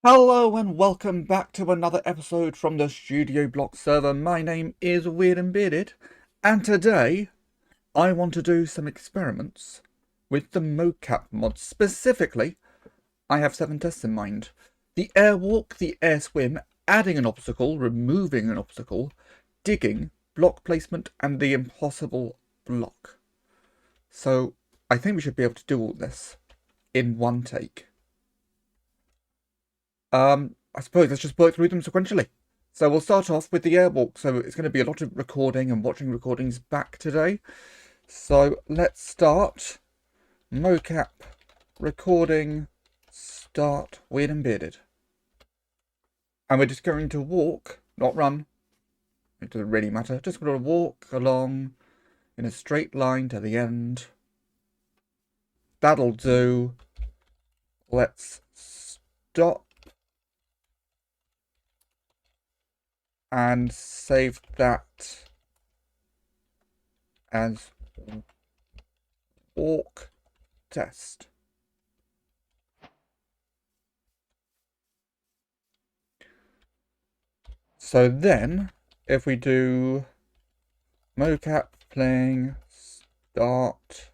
Hello and welcome back to another episode from the Studio Block server. My name is Weird and Bearded, and today I want to do some experiments with the mocap mod. Specifically, I have 7 tests in mind. The air walk, the air swim, adding an obstacle, removing an obstacle, digging, block placement, and the impossible block. So I think we should be able to do all this in one take. I suppose let's just work through them sequentially. So we'll start off with the airwalk. So it's going to be a lot of recording and watching recordings back today. So let's start. Mocap, recording, start, Weird and Bearded. And we're just going to walk, not run. It doesn't really matter. Just going to walk along in a straight line to the end. That'll do. Let's stop. And save that as walk test. So then, if we do mocap playing start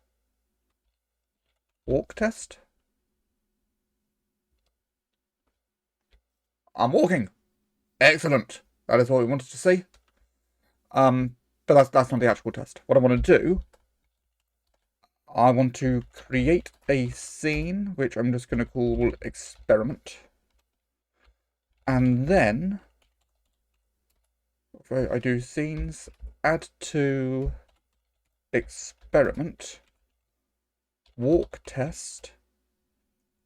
walk test, I'm walking. Excellent. That is what we wanted to see. But that's not the actual test. What I want to do, I want to create a scene, which I'm just going to call experiment. And then, if I do scenes, add to experiment, walk test.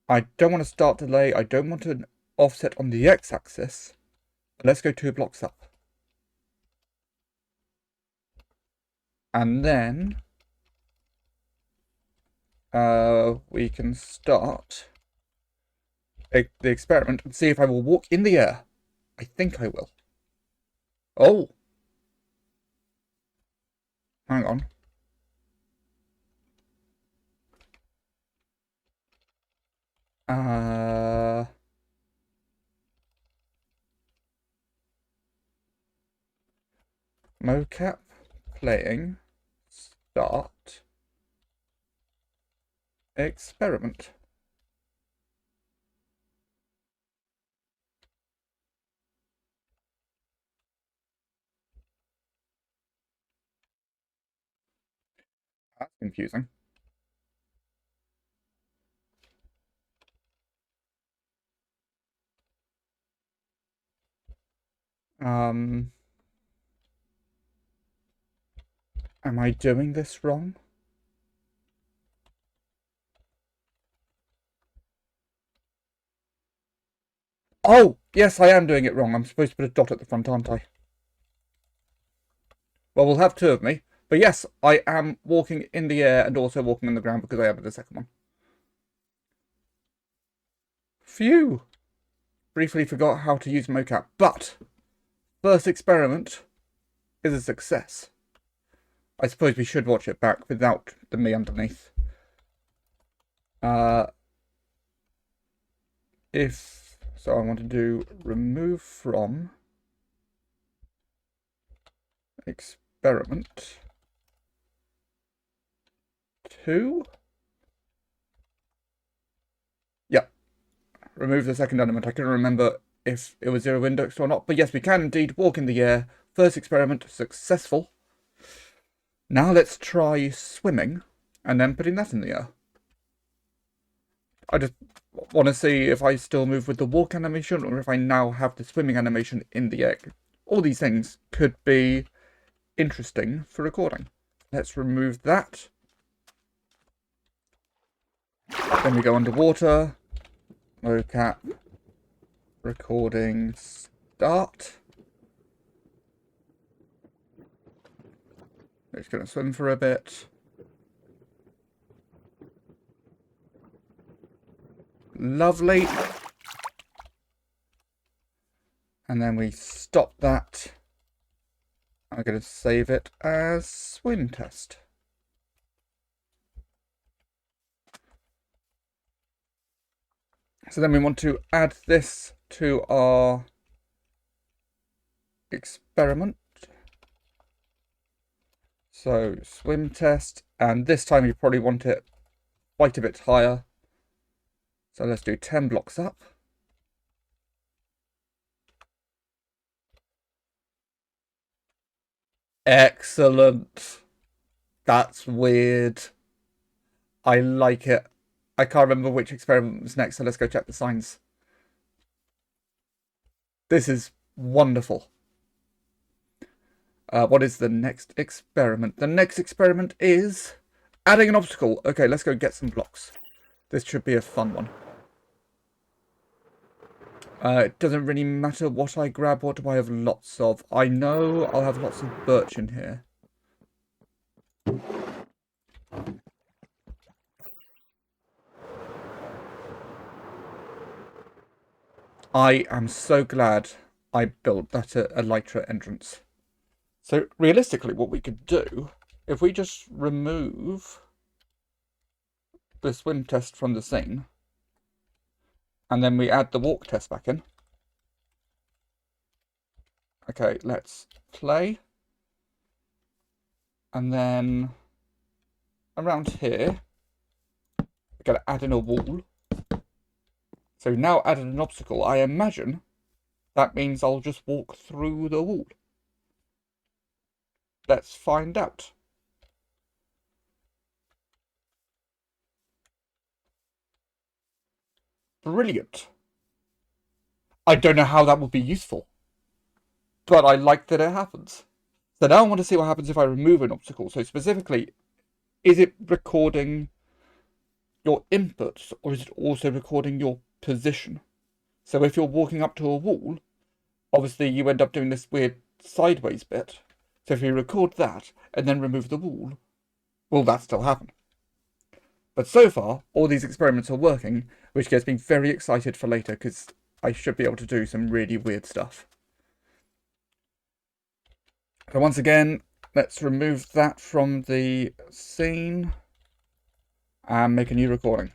I don't want to start delay. I don't want an offset on the x-axis. Let's go 2 blocks up. And then we can start the experiment and see if I will walk in the air. I think I will. Oh! Hang on. Mocap playing start experiment. That's confusing. Am I doing this wrong? Oh, yes, I am doing it wrong. I'm supposed to put a dot at the front, aren't I? Well, we'll have 2 of me. But yes, I am walking in the air and also walking on the ground because I added a second one. Phew! Briefly forgot how to use mocap, but first experiment is a success. I suppose we should watch it back without the me underneath. So I want to do remove from experiment 2. Yep. Remove the second element. I couldn't remember if it was 0 indexed or not, but yes, we can indeed walk in the air. First experiment successful. Now let's try swimming and then putting that in the air. I just want to see if I still move with the walk animation or if I now have the swimming animation in the air. All these things could be interesting for recording. Let's remove that. Then we go underwater. Mocap. Recording. Start. We're just going to swim for a bit. Lovely. And then we stop that. I'm going to save it as swim test. So then we want to add this to our experiment. So swim test, and this time you probably want it quite a bit higher. So let's do 10 blocks up. Excellent. That's weird. I like it. I can't remember which experiment was next, so let's go check the signs. This is wonderful. What is the next experiment? The next experiment is adding an obstacle. Okay, let's go get some blocks. This should be a fun one. It doesn't really matter what I grab. What do I have lots of? I know I'll have lots of birch in here. I am so glad I built that elytra entrance. So realistically, what we could do, if we just remove the swim test from the scene, and then we add the walk test back in. Okay, let's play. And then around here, we're going to add in a wall. So now added an obstacle. I imagine that means I'll just walk through the wall. Let's find out. Brilliant. I don't know how that would be useful, but I like that it happens. So now I want to see what happens if I remove an obstacle. So specifically, is it recording your inputs, or is it also recording your position? So if you're walking up to a wall, obviously you end up doing this weird sideways bit. So if you record that and then remove the wall, will that still happen? But so far, all these experiments are working, which gets me very excited for later, because I should be able to do some really weird stuff. So once again, let's remove that from the scene and make a new recording.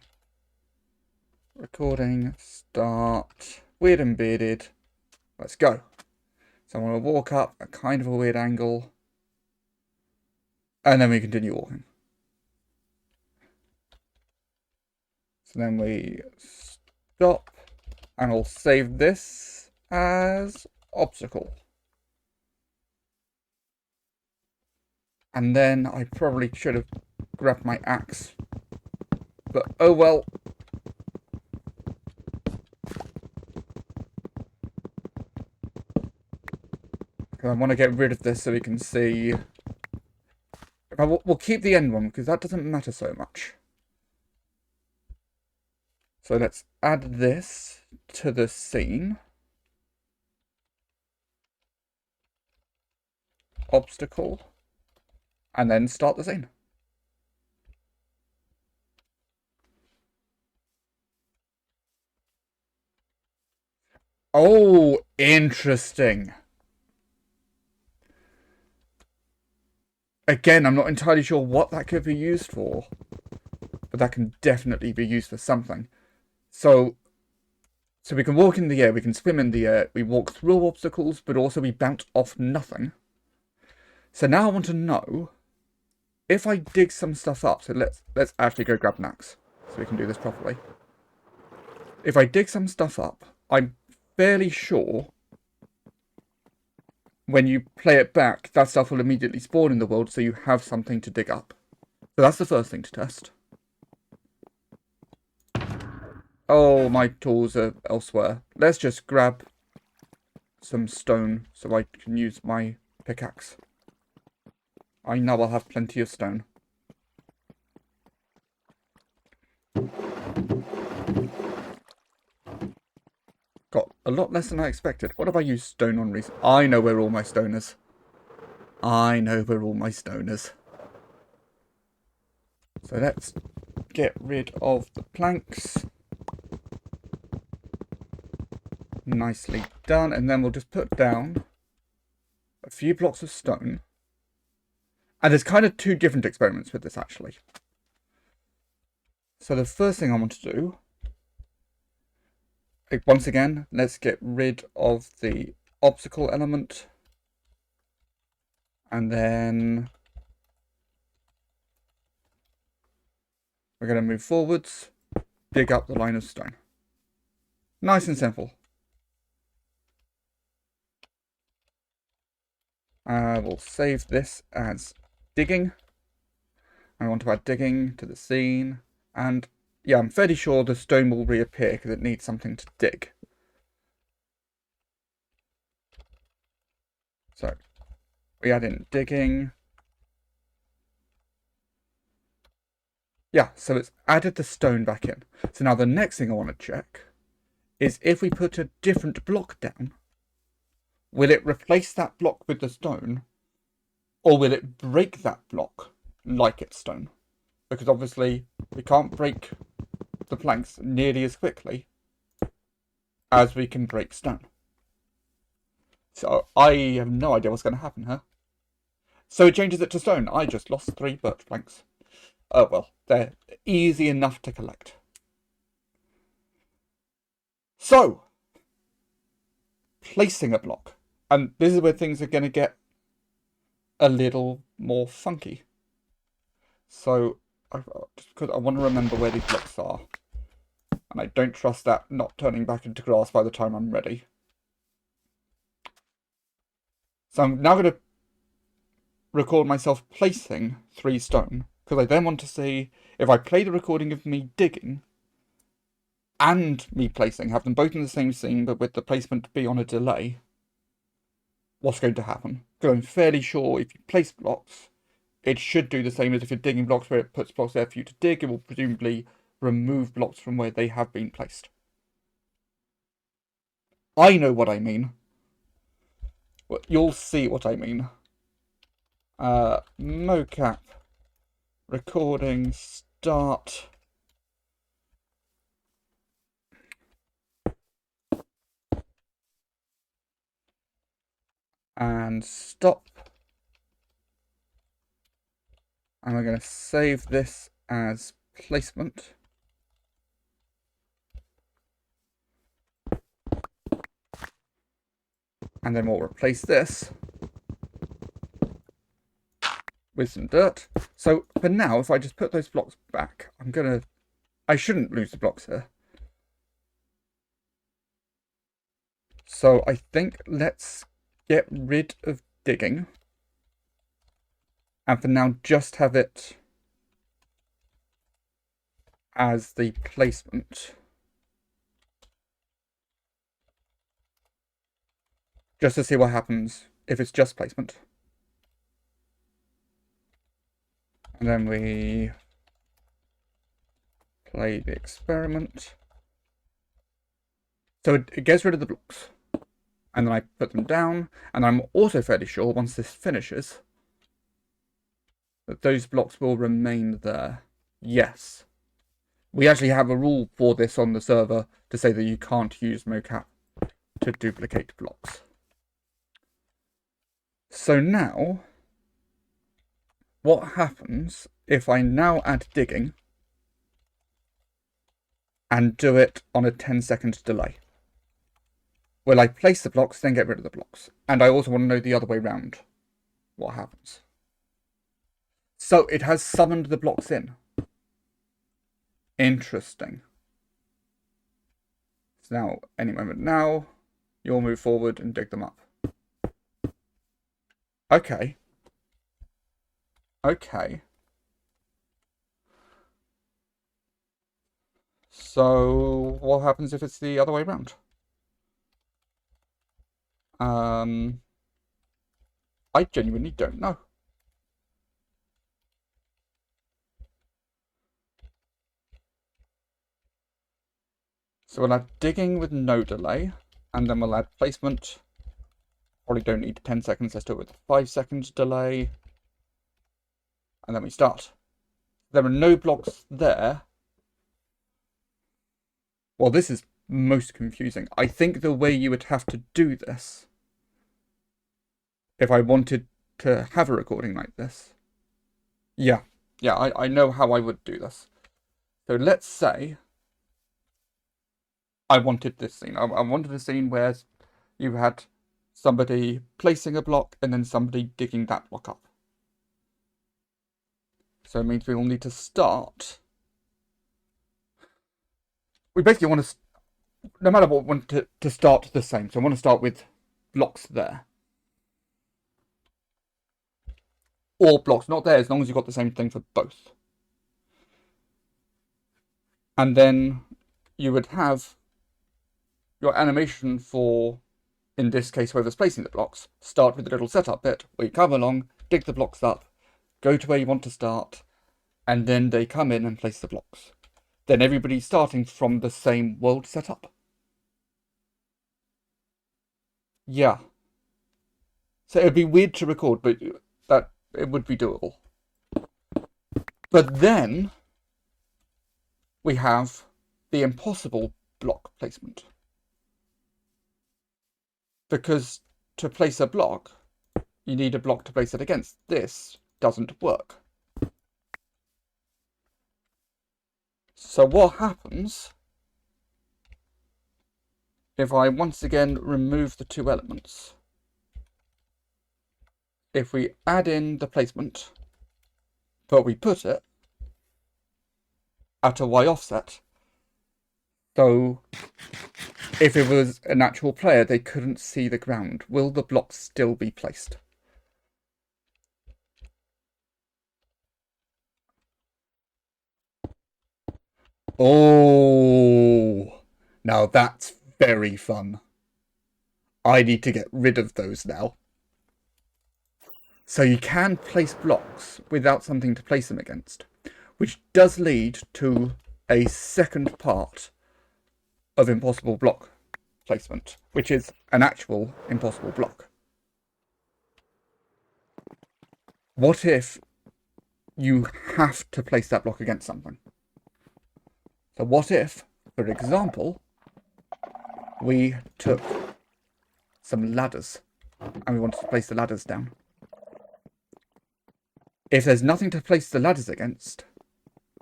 Recording, start, weird and bearded. Let's go. So I'm going to walk up at kind of a weird angle, and then we continue walking. So then we stop, and I'll save this as obstacle. And then I probably should have grabbed my axe, but oh well. I want to get rid of this so we can see. We'll keep the end one because that doesn't matter so much. So let's add this to the scene. Obstacle. And then start the scene. Oh, interesting. Again, I'm not entirely sure what that could be used for, but that can definitely be used for something. So we can walk in the air, we can swim in the air, we walk through obstacles, but also we bounce off nothing. So now I want to know if I dig some stuff up. So let's actually go grab an axe so we can do this properly. If I dig some stuff up, I'm fairly sure when you play it back, that stuff will immediately spawn in the world, so you have something to dig up. So that's the first thing to test. Oh, my tools are elsewhere. Let's just grab some stone so I can use my pickaxe. I know I'll have plenty of stone. Got a lot less than I expected. What have I used stone on recently? I know where all my stone is. I know where all my stone is. So let's get rid of the planks. Nicely done. And then we'll just put down a few blocks of stone. And there's kind of two different experiments with this, actually. So the first thing I want to do once again, let's get rid of the obstacle element. And then we're going to move forwards, dig up the line of stone. Nice and simple. We'll save this as digging. I want to add digging to the scene. And yeah, I'm fairly sure the stone will reappear because it needs something to dig. So we add in digging. Yeah, so it's added the stone back in. So now the next thing I want to check is if we put a different block down, will it replace that block with the stone, or will it break that block like it's stone? Because obviously we can't break the planks nearly as quickly as we can break stone. So I have no idea what's going to happen here. So it changes it to stone. I just lost 3 birch planks. Oh well, they're easy enough to collect. So, placing a block. And this is where things are going to get a little more funky. So, just because I want to remember where these blocks are. And I don't trust that not turning back into grass by the time I'm ready. So I'm now going to record myself placing 3 stone. Because I then want to see if I play the recording of me digging and me placing, have them both in the same scene, but with the placement be on a delay, what's going to happen? Because I'm fairly sure if you place blocks, it should do the same as if you're digging blocks, where it puts blocks there for you to dig. It will presumably remove blocks from where they have been placed. I know what I mean. Well, you'll see what I mean. Mocap. Recording. Start. And stop. And we're going to save this as placement. And then we'll replace this with some dirt. So for now, if I just put those blocks back, I shouldn't lose the blocks here. So I think let's get rid of digging. And for now, just have it as the placement. Just to see what happens if it's just placement. And then we play the experiment. So it gets rid of the blocks. And then I put them down. And I'm also fairly sure once this finishes that those blocks will remain there. Yes. We actually have a rule for this on the server to say that you can't use mocap to duplicate blocks. So now, what happens if I now add digging and do it on a 10-second delay? Will I place the blocks, then get rid of the blocks? And I also want to know the other way round. What happens? So it has summoned the blocks in. Interesting. So now, any moment now, you'll move forward and dig them up. Okay. Okay. So what happens if it's the other way around? I genuinely don't know. So we'll add digging with no delay, and then we'll add placement. Probably don't need 10 seconds, let's do it with a 5-second delay. And then we start. There are no blocks there. Well, this is most confusing. I think the way you would have to do this, if I wanted to have a recording like this. Yeah, I know how I would do this. So let's say I wanted this scene. I wanted a scene where you had somebody placing a block and then somebody digging that block up. So it means we will need to start. We basically want to, no matter what, want to start the same. So I want to start with blocks there. Or blocks not there, as long as you've got the same thing for both. And then you would have your animation for, in this case, whoever's placing the blocks, start with the little setup bit where you come along, dig the blocks up, go to where you want to start, and then they come in and place the blocks. Then everybody's starting from the same world setup. Yeah. So it'd be weird to record, but that it would be doable. But then we have the impossible block placement. Because to place a block, you need a block to place it against. This doesn't work. So what happens if I once again remove the two elements? If we add in the placement, but we put it at a Y offset, so if it was an actual player, they couldn't see the ground. Will the blocks still be placed? Oh, now that's very fun. I need to get rid of those now. So you can place blocks without something to place them against, which does lead to a second part of impossible block placement, which is an actual impossible block. What if you have to place that block against something? So what if, for example, we took some ladders and we wanted to place the ladders down? If there's nothing to place the ladders against,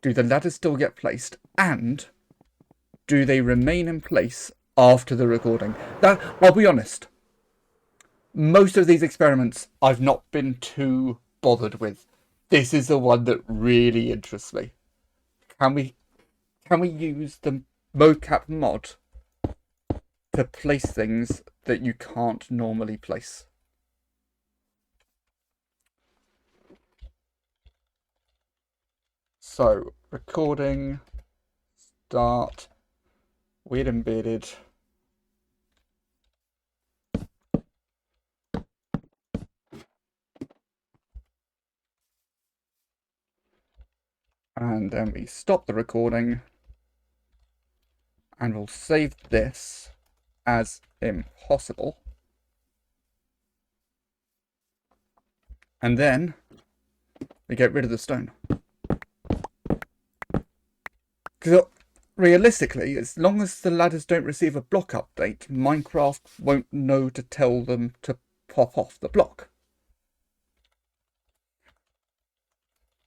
do the ladders still get placed, and do they remain in place after the recording? That, I'll be honest, most of these experiments I've not been too bothered with. This is the one that really interests me. Can we use the mocap mod to place things that you can't normally place? So, recording, start, weird embedded. And then we stop the recording. And we'll save this as impossible. And then we get rid of the stone. Because realistically, as long as the ladders don't receive a block update, Minecraft won't know to tell them to pop off the block.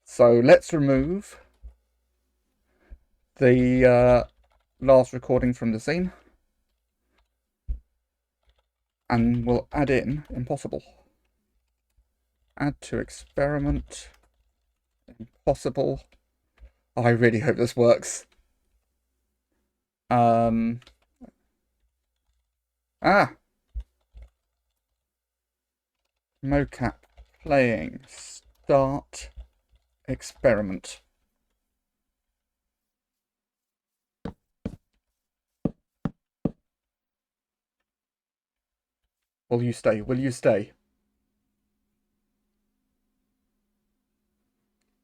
So let's remove the last recording from the scene. And we'll add in impossible. Add to experiment. Impossible. I really hope this works. Mocap playing. Start experiment. Will you stay? Will you stay?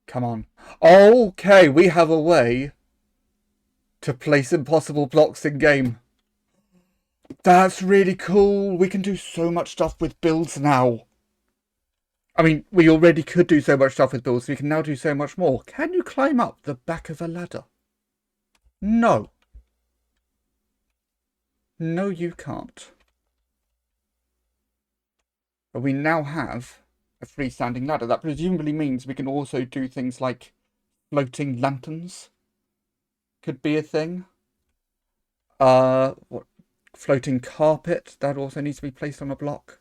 Come on. Okay, we have a way to place impossible blocks in game. That's really cool. We can do so much stuff with builds now. I mean, we already could do so much stuff with builds. We can now do so much more. Can you climb up the back of a ladder? No. No, you can't. But we now have a freestanding ladder. That presumably means we can also do things like floating lanterns. Could be a thing. What? Floating carpet. That also needs to be placed on a block.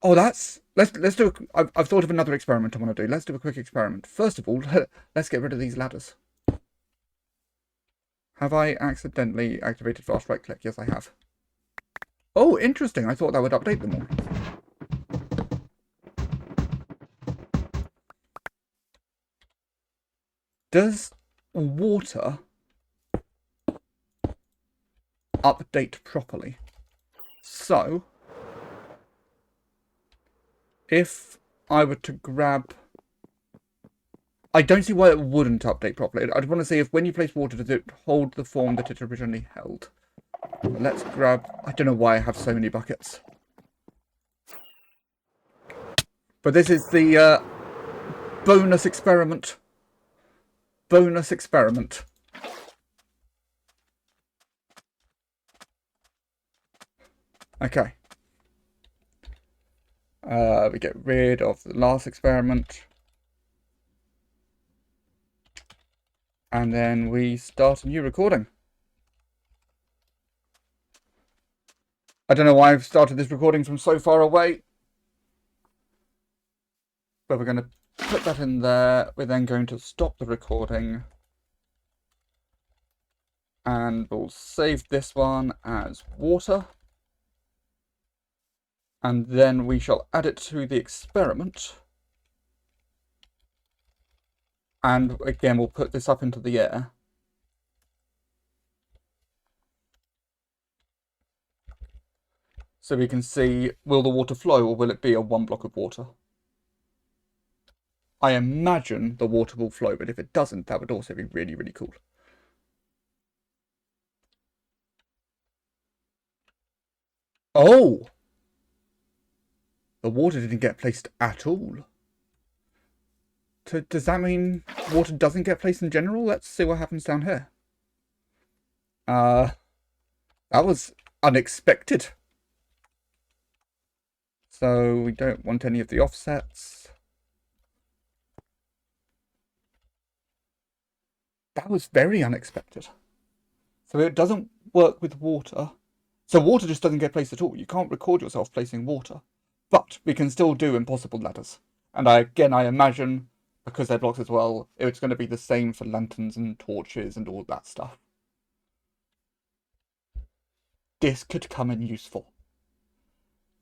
Oh, let's do. I've thought of another experiment I want to do. Let's do a quick experiment. First of all, let's get rid of these ladders. Have I accidentally activated fast right click? Yes, I have. Oh, interesting. I thought that would update them all. Does water update properly? So, if I were to grab... I don't see why it wouldn't update properly. I'd want to see if when you place water, does it hold the form that it originally held? Let's grab... I don't know why I have so many buckets. But this is the bonus experiment. Bonus experiment. Okay. We get rid of the last experiment. And then we start a new recording. I don't know why I've started this recording from so far away. But we're going to put that in there. We're then going to stop the recording. And we'll save this one as water. And then we shall add it to the experiment. And again, we'll put this up into the air. So we can see, will the water flow or will it be a one block of water? I imagine the water will flow, but if it doesn't, that would also be really, really cool. Oh! The water didn't get placed at all. Does that mean water doesn't get placed in general? Let's see what happens down here. That was unexpected. So we don't want any of the offsets. That was very unexpected. So it doesn't work with water. So water just doesn't get placed at all. You can't record yourself placing water. But we can still do impossible ladders. And I imagine, because they're blocks as well, it's going to be the same for lanterns and torches and all that stuff. This could come in useful.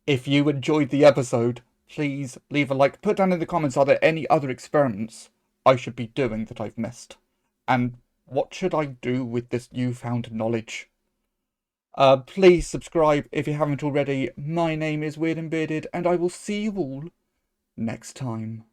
If you enjoyed the episode, please leave a like. Put down in the comments, are there any other experiments I should be doing that I've missed? And what should I do with this newfound knowledge? Please subscribe if you haven't already. My name is Weird and Bearded, and I will see you all next time.